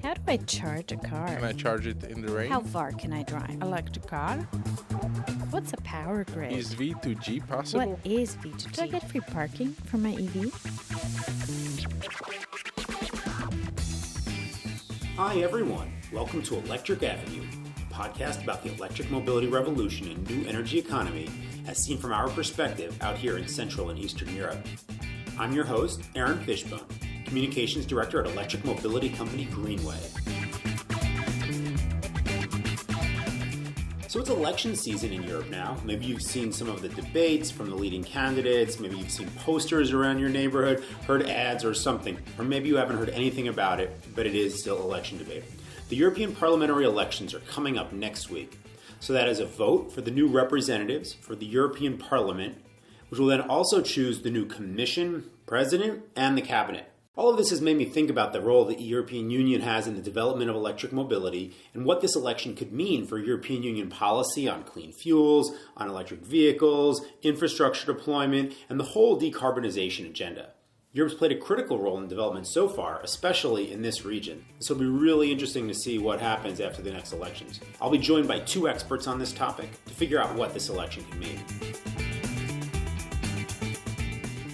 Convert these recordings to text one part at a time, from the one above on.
How do I charge a car? Can I charge it in the rain? How far can I drive? Electric car? What's a power grid? Is V2G possible? What is V2G? Do I get free parking for my EV? Hi everyone, welcome to Electric Avenue, a podcast about the electric mobility revolution and new energy economy as seen from our perspective out here in Central and Eastern Europe. I'm your host, Aaron Fishbone, Communications Director at electric mobility company Greenway. So it's election season in Europe now. Maybe you've seen some of the debates from the leading candidates. Maybe you've seen posters around your neighborhood, heard ads or something. Or maybe you haven't heard anything about it, but it is still election debate. The European parliamentary elections are coming up next week. So that is a vote for the new representatives for the European Parliament, which will then also choose the new Commission, President, and the Cabinet. All of this has made me think about the role the European Union has in the development of electric mobility and what this election could mean for European Union policy on clean fuels, on electric vehicles, infrastructure deployment, and the whole decarbonization agenda. Europe's played a critical role in development so far, especially in this region. So it'll be really interesting to see what happens after the next elections. I'll be joined by two experts on this topic to figure out what this election can mean.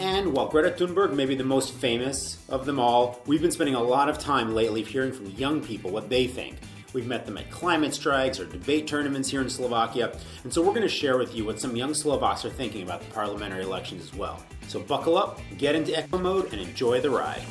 And while Greta Thunberg may be the most famous of them all, we've been spending a lot of time lately hearing from young people what they think. We've met them at climate strikes or debate tournaments here in Slovakia, and so we're going to share with you what some young Slovaks are thinking about the parliamentary elections as well. So buckle up, get into echo mode, and enjoy the ride.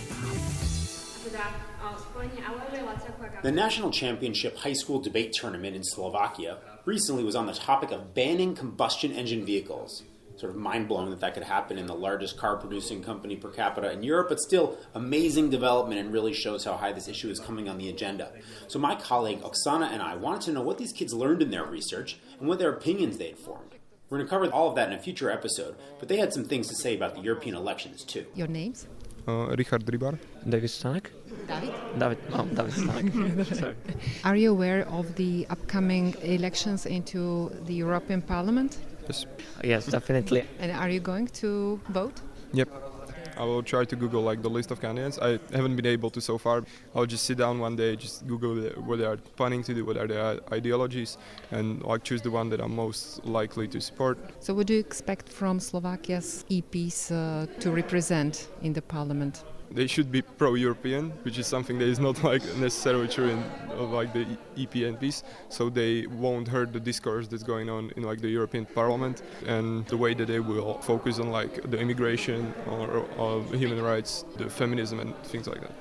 The National Championship High School Debate Tournament in Slovakia recently was on the topic of banning combustion engine vehicles. Sort of mind-blowing that could happen in the largest car-producing company per capita in Europe, but still amazing development and really shows how high this issue is coming on the agenda. So my colleague Oksana and I wanted to know what these kids learned in their research and what their opinions they had formed. We're going to cover all of that in a future episode, but they had some things to say about the European elections too. Your names? Richard Rybar. David Stanek? David Stanek. Sorry. Are you aware of the upcoming elections into the European Parliament? Yes. Yes, definitely. And are you going to vote? Yep. I will try to Google the list of candidates. I haven't been able to so far. I'll just sit down one day, just Google what they are planning to do, what are their ideologies, and choose the one that I'm most likely to support. So what do you expect from Slovakia's EPs to represent in the parliament? They should be pro-European, which is something that is not necessarily true in the EP MPs. So they won't hurt the discourse that's going on in the European Parliament and the way that they will focus on the immigration or human rights, the feminism and things like that.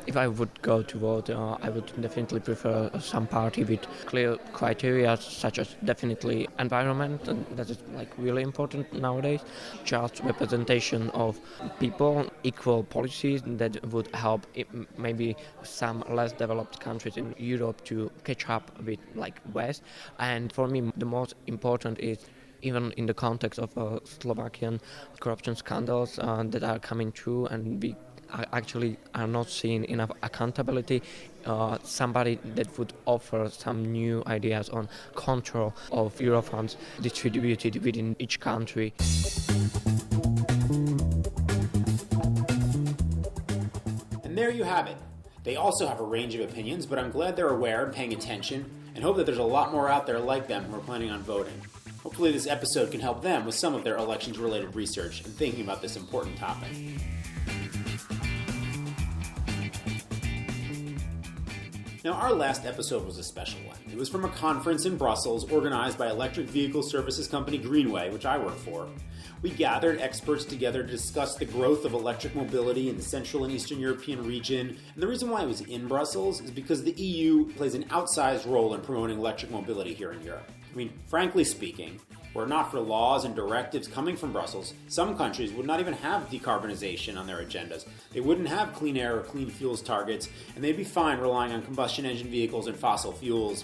If I would go to vote, I would definitely prefer some party with clear criteria, such as definitely environment, and that is really important nowadays. Just representation of people, equal policies that would help maybe some less developed countries in Europe to catch up with West. And for me, the most important is, even in the context of Slovakian corruption scandals that are coming through, and we actually are not seeing enough accountability, somebody that would offer some new ideas on control of Eurofunds distributed within each country. And there you have it. They also have a range of opinions, but I'm glad they're aware and paying attention, and hope that there's a lot more out there like them who are planning on voting. Hopefully this episode can help them with some of their elections-related research and thinking about this important topic. Now, our last episode was a special one. It was from a conference in Brussels organized by electric vehicle services company Greenway, which I work for. We gathered experts together to discuss the growth of electric mobility in the Central and Eastern European region. And the reason why it was in Brussels is because the EU plays an outsized role in promoting electric mobility here in Europe. I mean, frankly speaking, were it not for laws and directives coming from Brussels, some countries would not even have decarbonization on their agendas. They wouldn't have clean air or clean fuels targets, and they'd be fine relying on combustion engine vehicles and fossil fuels.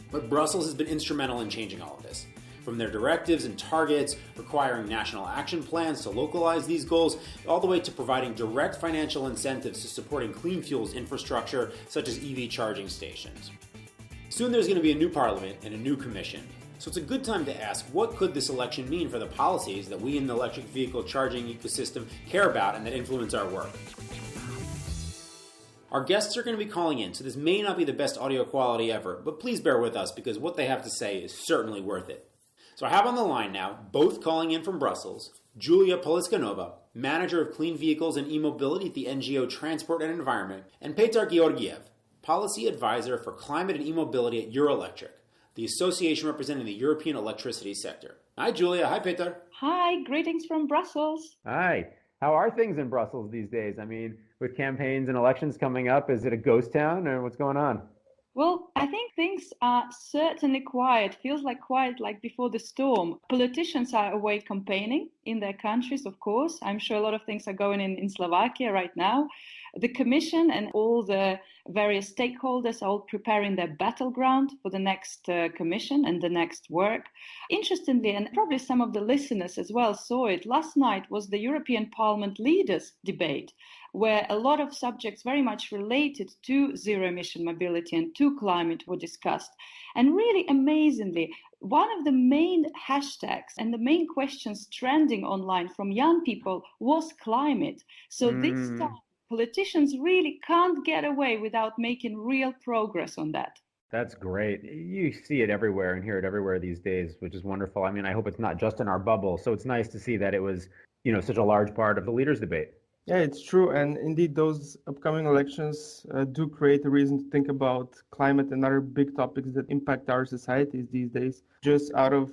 But Brussels has been instrumental in changing all of this. From their directives and targets, requiring national action plans to localize these goals, all the way to providing direct financial incentives to supporting clean fuels infrastructure, such as EV charging stations. Soon there's going to be a new parliament and a new commission. So it's a good time to ask, what could this election mean for the policies that we in the electric vehicle charging ecosystem care about and that influence our work? Our guests are going to be calling in, so this may not be the best audio quality ever, but please bear with us because what they have to say is certainly worth it. So I have on the line now, both calling in from Brussels, Julia Poliscanova, Manager of Clean Vehicles and E-Mobility at the NGO Transport and Environment, and Petar Georgiev, Policy Advisor for Climate and Emobility at Eurelectric, the association representing the European electricity sector. Hi, Julia. Hi, Petar. Hi, greetings from Brussels. Hi. How are things in Brussels these days? I mean, with campaigns and elections coming up, is it a ghost town or what's going on? Well, I think things are certainly quiet. Feels like quiet, like before the storm. Politicians are away campaigning in their countries, of course. I'm sure a lot of things are going in Slovakia right now. The Commission and all the various stakeholders are all preparing their battleground for the next Commission and the next work. Interestingly, and probably some of the listeners as well saw it, last night was the European Parliament leaders' debate, where a lot of subjects very much related to zero-emission mobility and to climate were discussed. And really amazingly, one of the main hashtags and the main questions trending online from young people was climate. So this time, politicians really can't get away without making real progress on that. That's great. You see it everywhere and hear it everywhere these days, which is wonderful. I mean, I hope it's not just in our bubble. So it's nice to see that it was, such a large part of the leaders' debate. Yeah, it's true. And indeed, those upcoming elections do create a reason to think about climate and other big topics that impact our societies these days. Just out of,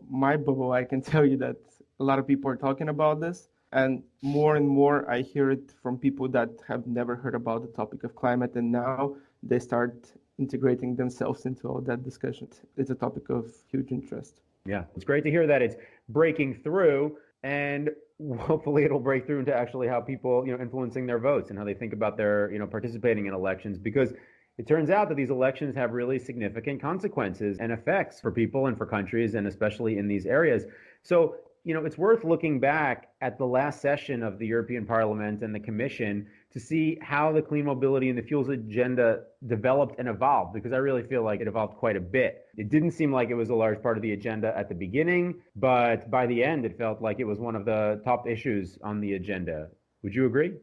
my bubble, I can tell you that a lot of people are talking about this. And more I hear it from people that have never heard about the topic of climate. And now they start integrating themselves into all that discussion. It's a topic of huge interest. Yeah, it's great to hear that it's breaking through, and hopefully it'll break through into actually how people, influencing their votes and how they think about their, participating in elections, because it turns out that these elections have really significant consequences and effects for people and for countries, and especially in these areas. So, it's worth looking back at the last session of the European Parliament and the Commission to see how the clean mobility and the fuels agenda developed and evolved, because I really feel like it evolved quite a bit. It didn't seem like it was a large part of the agenda at the beginning, but by the end, it felt like it was one of the top issues on the agenda. Would you agree?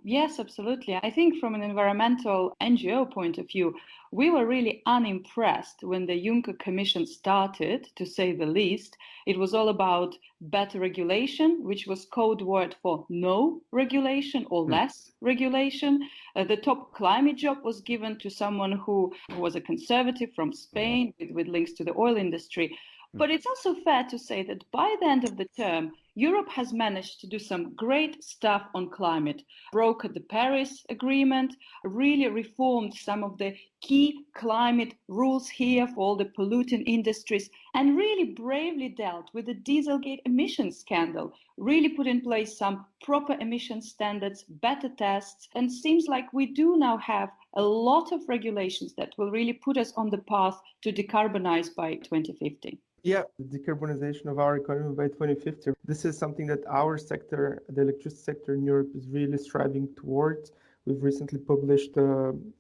Yes, absolutely. I think from an environmental NGO point of view, we were really unimpressed when the Juncker Commission started, to say the least. It was all about better regulation, which was code word for no regulation or less regulation. The top climate job was given to someone who was a conservative from Spain with links to the oil industry. But it's also fair to say that by the end of the term, Europe has managed to do some great stuff on climate, brokered the Paris Agreement, really reformed some of the key climate rules here for all the polluting industries, and really bravely dealt with the Dieselgate emissions scandal, really put in place some proper emission standards, better tests, and seems like we do now have a lot of regulations that will really put us on the path to decarbonize by 2050. Yeah, the decarbonization of our economy by 2050. This is something that our sector, the electricity sector in Europe, is really striving towards. We've recently published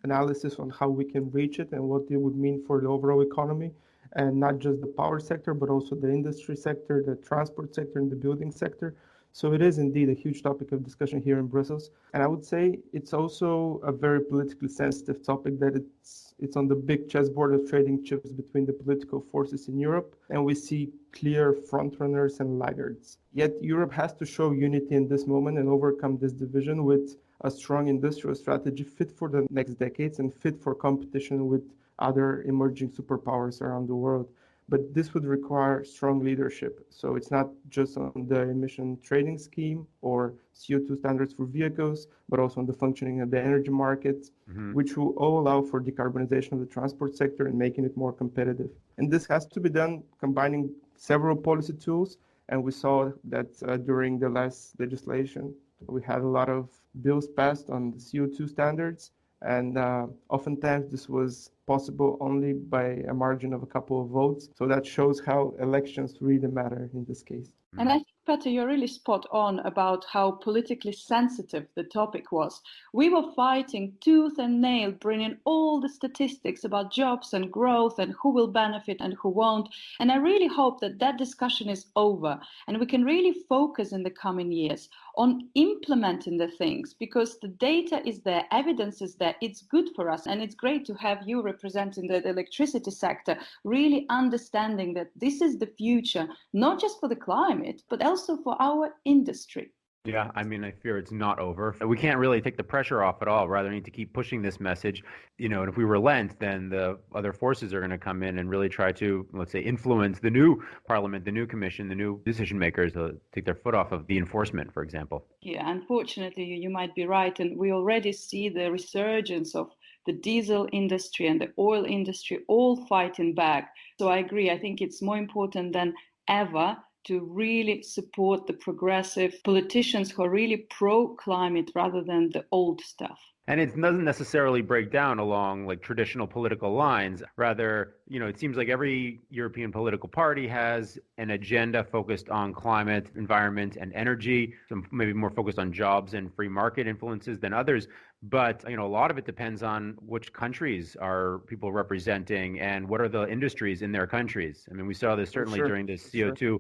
analysis on how we can reach it and what it would mean for the overall economy, and not just the power sector, but also the industry sector, the transport sector, and the building sector. So it is indeed a huge topic of discussion here in Brussels. And I would say it's also a very politically sensitive topic, that it's on the big chessboard of trading chips between the political forces in Europe, and we see clear frontrunners and laggards. Yet Europe has to show unity in this moment and overcome this division with a strong industrial strategy fit for the next decades and fit for competition with other emerging superpowers around the world. But this would require strong leadership. So it's not just on the emission trading scheme or CO2 standards for vehicles, but also on the functioning of the energy markets, which will all allow for decarbonization of the transport sector and making it more competitive. And this has to be done combining several policy tools. And we saw that during the last legislation, we had a lot of bills passed on the CO2 standards. And oftentimes this was possible only by a margin of a couple of votes. So that shows how elections really matter in this case. And I think, Petar, you're really spot on about how politically sensitive the topic was. We were fighting tooth and nail, bringing all the statistics about jobs and growth and who will benefit and who won't. And I really hope that that discussion is over and we can really focus in the coming years on implementing the things, because the data is there, evidence is there, it's good for us, and it's great to have you representing the electricity sector, really understanding that this is the future, not just for the climate, but also for our industry. Yeah, I mean, I fear it's not over. We can't really take the pressure off at all. Rather, need to keep pushing this message. And if we relent, then the other forces are going to come in and really try to, let's say, influence the new parliament, the new commission, the new decision makers to take their foot off of the enforcement, for example. Yeah, unfortunately, you might be right. And we already see the resurgence of the diesel industry and the oil industry all fighting back. So I agree. I think it's more important than ever to really support the progressive politicians who are really pro-climate rather than the old stuff. And it doesn't necessarily break down along like traditional political lines. Rather, it seems like every European political party has an agenda focused on climate, environment, and energy, some maybe more focused on jobs and free market influences than others. But, a lot of it depends on which countries are people representing and what are the industries in their countries. I mean, we saw this certainly during this CO2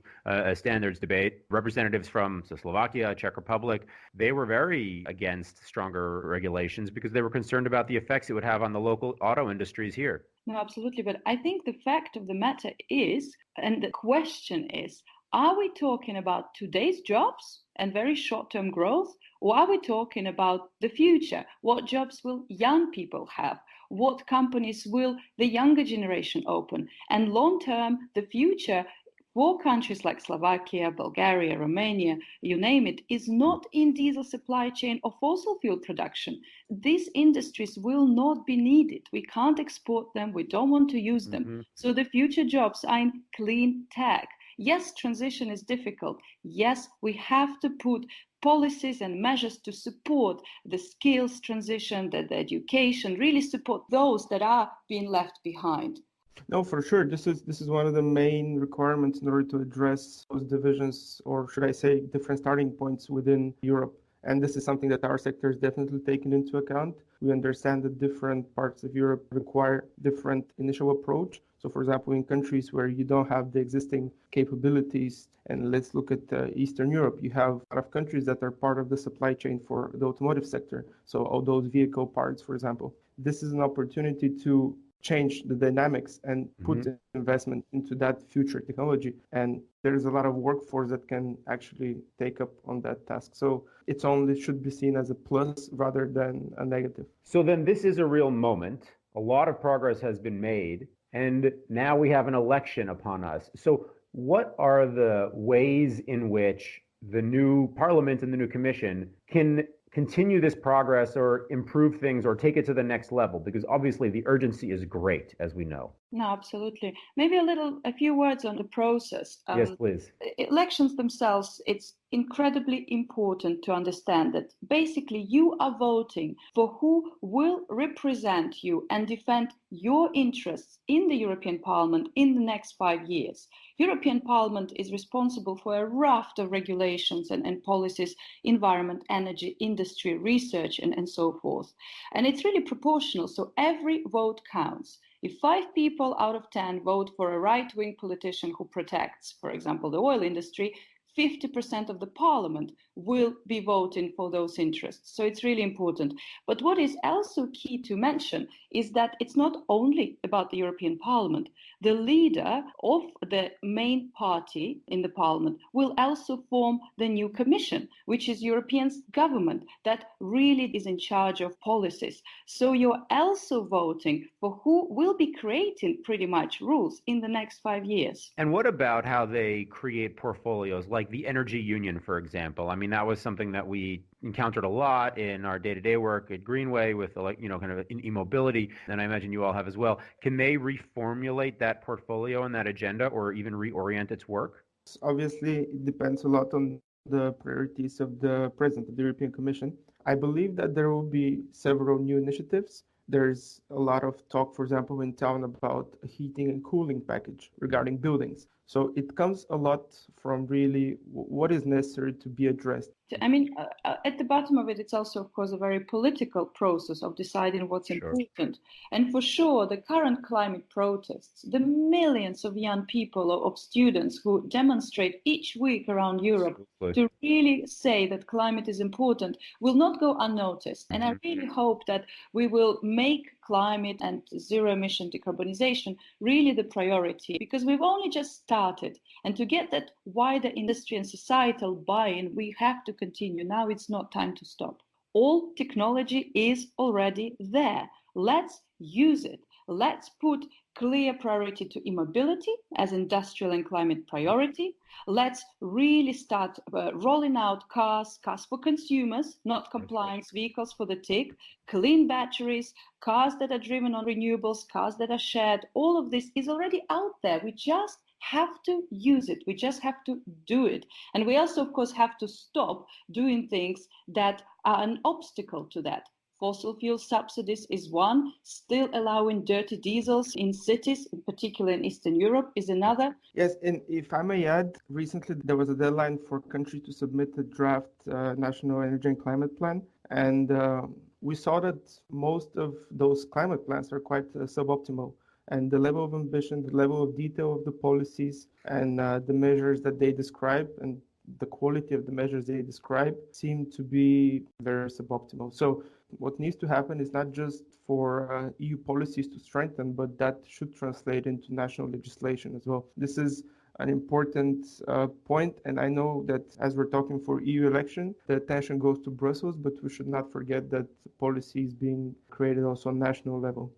standards debate. Representatives from Slovakia, Czech Republic, they were very against stronger regulations because they were concerned about the effects it would have on the local auto industries here. No, absolutely. But I think the fact of the matter is, and the question is, are we talking about today's jobs and very short-term growth? Or are we talking about the future? What jobs will young people have? What companies will the younger generation open? And long-term, the future for countries like Slovakia, Bulgaria, Romania, you name it, is not in diesel supply chain or fossil fuel production. These industries will not be needed. We can't export them. We don't want to use them. So the future jobs are in clean tech. Yes, transition is difficult. Yes, we have to put policies and measures to support the skills transition, the education, really support those that are being left behind. No, for sure. This is one of the main requirements in order to address those divisions, or should I say, different starting points within Europe. And this is something that our sector is definitely taken into account. We understand that different parts of Europe require different initial approach. So, for example, in countries where you don't have the existing capabilities, and let's look at Eastern Europe, you have a lot of countries that are part of the supply chain for the automotive sector. So all those vehicle parts, for example. This is an opportunity to change the dynamics and put investment into that future technology. And there's a lot of workforce that can actually take up on that task. So it's only should be seen as a plus rather than a negative. So then this is a real moment. A lot of progress has been made, and now we have an election upon us. So what are the ways in which the new parliament and the new commission can continue this progress or improve things or take it to the next level? Because obviously the urgency is great, as we know. No, absolutely. Maybe a few words on the process. Yes, please. Elections themselves, it's incredibly important to understand that basically you are voting for who will represent you and defend your interests in the European Parliament in the next 5 years. European Parliament is responsible for a raft of regulations and policies, environment, energy, industry, research, and so forth. And it's really proportional, so every vote counts. If 5 people out of 10 vote for a right-wing politician who protects, for example, the oil industry, 50% of the parliament will be voting for those interests. So it's really important. But what is also key to mention is that it's not only about the European Parliament. The leader of the main party in the parliament will also form the new commission, which is European government that really is in charge of policies. So you're also voting for who will be creating pretty much rules in the next 5 years. And what about how they create portfolios, like the energy union, for example? I mean, that was something that we encountered a lot in our day-to-day work at Greenway with, kind of e-mobility, and I imagine you all have as well. Can they reformulate that portfolio and that agenda, or even reorient its work? Obviously, it depends a lot on the priorities of the President of the European Commission. I believe that there will be several new initiatives. There's a lot of talk, for example, in town about a heating and cooling package regarding buildings. So it comes a lot from really what is necessary to be addressed. I mean, at the bottom of it, it's also, of course, a very political process of deciding what's important. And for sure, the current climate protests, the millions of young people or of students who demonstrate each week around Europe to really say that climate is important will not go unnoticed. And I really hope that we will make climate and zero emission decarbonization really the priority, because we've only just started. And to get that wider industry and societal buy-in, we have to continue. Now it's not time to stop. All technology is already there. Let's use it. Let's put clear priority to immobility as industrial and climate priority. Let's really start rolling out cars for consumers, not compliance vehicles for the TIC, clean batteries, cars that are driven on renewables, cars that are shared. All of this is already out there. We just have to use it. We just have to do it. And we also, of course, have to stop doing things that are an obstacle to that. Fossil fuel subsidies is one. Still allowing dirty diesels in cities, in particular in Eastern Europe, is another. Yes, and if I may add, recently there was a deadline for countries to submit a draft national energy and climate plan. And we saw that most of those climate plans are quite suboptimal. And the level of ambition, the level of detail of the policies, and the measures that they describe, and the quality of the measures they describe seem to be very suboptimal. So what needs to happen is not just for EU policies to strengthen, but that should translate into national legislation as well. This is an important point, and I know that as we're talking for EU election, the attention goes to Brussels, but we should not forget that policy is being created also on national level.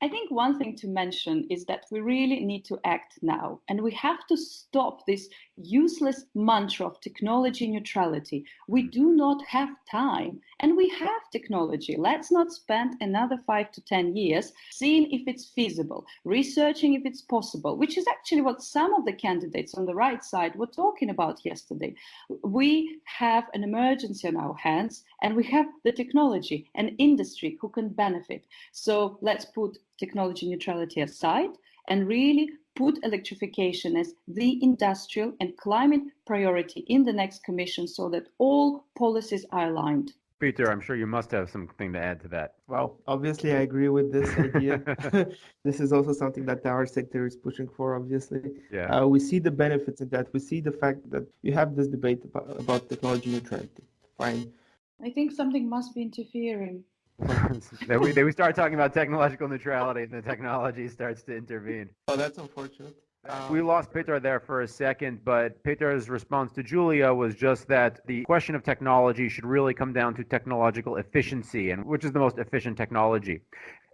I think one thing to mention is that we really need to act now, and we have to stop this useless mantra of technology neutrality. We do not have time, and we have technology. Let's not spend another 5 to 10 years seeing if it's feasible, researching if it's possible, which is actually what some of the candidates on the right side were talking about yesterday. We have an emergency on our hands, and we have the technology and industry who can benefit. So let's put technology neutrality aside and really put electrification as the industrial and climate priority in the next commission so that all policies are aligned. Peter, I'm sure you must have something to add to that. Well, obviously, I agree with this idea. This is also something that our sector is pushing for, obviously. Yeah. We see the benefits in that. We see the fact that you have this debate about technology neutrality. Fine. I think something must be interfering. Then we start talking about technological neutrality and the technology starts to intervene. Oh, that's unfortunate. We lost Petar there for a second, but Petar's response to Julia was just that the question of technology should really come down to technological efficiency, and which is the most efficient technology.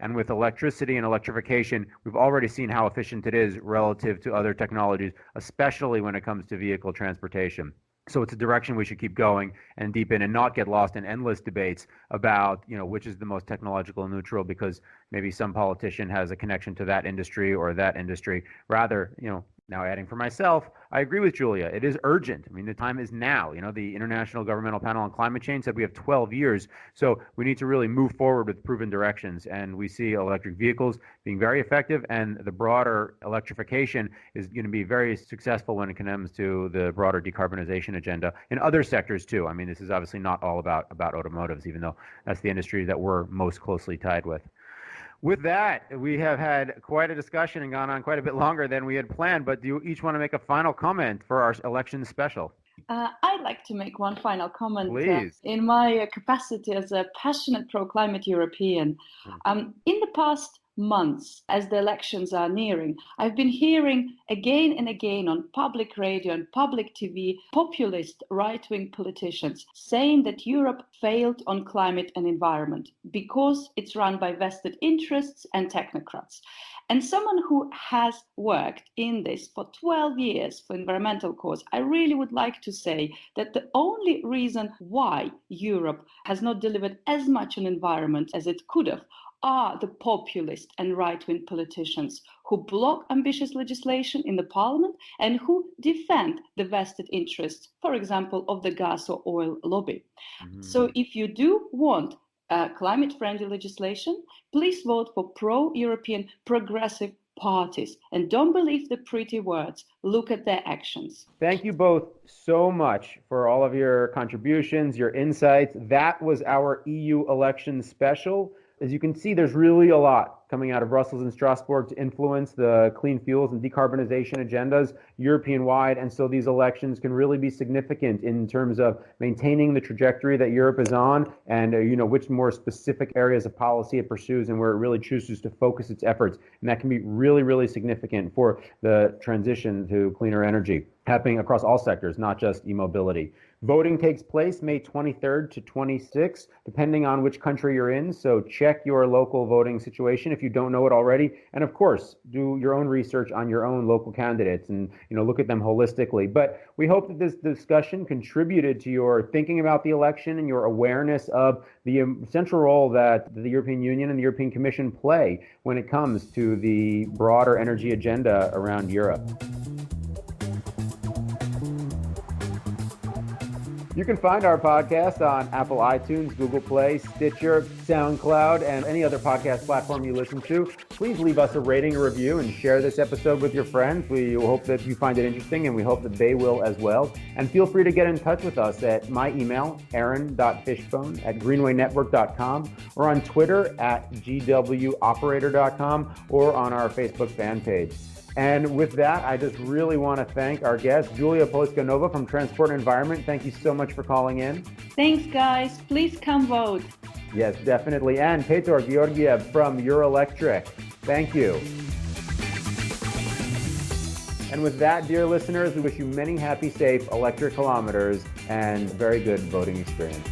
And with electricity and electrification, we've already seen how efficient it is relative to other technologies, especially when it comes to vehicle transportation. So it's a direction we should keep going and deepen and not get lost in endless debates about, which is the most technological neutral because maybe some politician has a connection to that industry or that industry. Rather, now adding for myself, I agree with Julia. It is urgent. I mean, the time is now. The International Governmental Panel on Climate Change said we have 12 years. So we need to really move forward with proven directions. And we see electric vehicles being very effective, and the broader electrification is going to be very successful when it comes to the broader decarbonization agenda in other sectors too. I mean, this is obviously not all about automotives, even though that's the industry that we're most closely tied with. With that, we have had quite a discussion and gone on quite a bit longer than we had planned, but do you each want to make a final comment for our election special? I'd like to make one final comment. Please. In my capacity as a passionate pro-climate European. In the past months, as the elections are nearing, I've been hearing again and again on public radio and public TV populist right-wing politicians saying that Europe failed on climate and environment because it's run by vested interests and technocrats. And someone who has worked in this for 12 years for environmental cause, I really would like to say that the only reason why Europe has not delivered as much on environment as it could have are the populist and right-wing politicians who block ambitious legislation in the parliament and who defend the vested interests, for example, of the gas or oil lobby. So if you do want climate-friendly legislation, please vote for pro-European progressive parties. And don't believe the pretty words, look at their actions. Thank you both so much for all of your contributions, your insights. That was our EU election special. As you can see, there's really a lot coming out of Brussels and Strasbourg to influence the clean fuels and decarbonization agendas European-wide. And so these elections can really be significant in terms of maintaining the trajectory that Europe is on and, which more specific areas of policy it pursues and where it really chooses to focus its efforts. And that can be really, really significant for the transition to cleaner energy happening across all sectors, not just e-mobility. Voting takes place May 23rd to 26th, depending on which country you're in. So check your local voting situation if you don't know it already. And of course, do your own research on your own local candidates and look at them holistically. But we hope that this discussion contributed to your thinking about the election and your awareness of the central role that the European Union and the European Commission play when it comes to the broader energy agenda around Europe. You can find our podcast on Apple iTunes, Google Play, Stitcher, SoundCloud, and any other podcast platform you listen to. Please leave us a rating, a review, and share this episode with your friends. We hope that you find it interesting, and we hope that they will as well. And feel free to get in touch with us at my email, aaron.fishbone@greenwaynetwork.com, or on Twitter @gwoperator.com, or on our Facebook fan page. And with that, I just really want to thank our guest, Julia Poliscanova from Transport and Environment. Thank you so much for calling in. Thanks, guys. Please come vote. Yes, definitely. And Petar Georgiev from Eurelectric. Thank you. And with that, dear listeners, we wish you many happy, safe electric kilometers and very good voting experience.